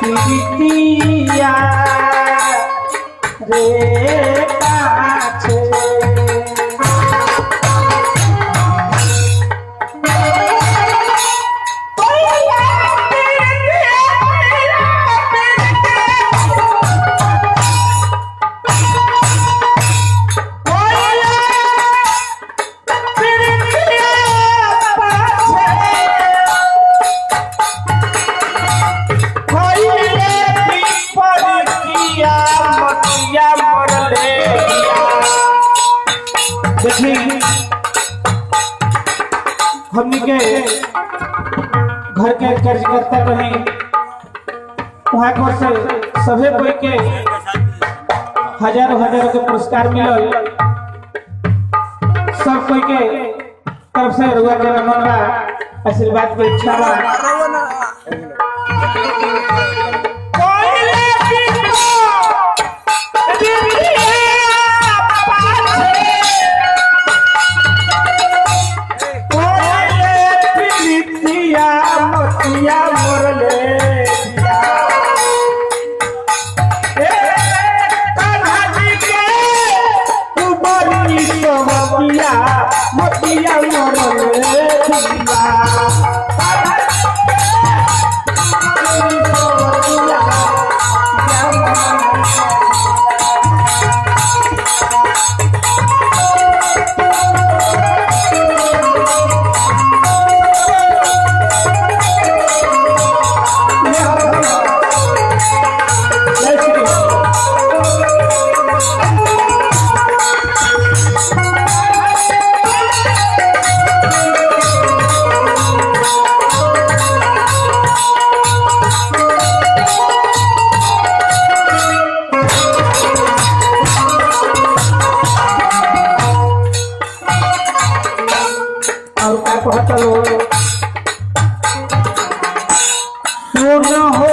प्रीतिया रे काछे हमनी के घर के कार्यकर्ता रही वहाँ को से सभे कोई के हजारों हजारों के पुरस्कार मिलल सब कोई के तरफ से रुआ के मनवा आशीर्वाद के इच्छा बा मोतिया मोरले और क्या कहता लो पूर्ण हो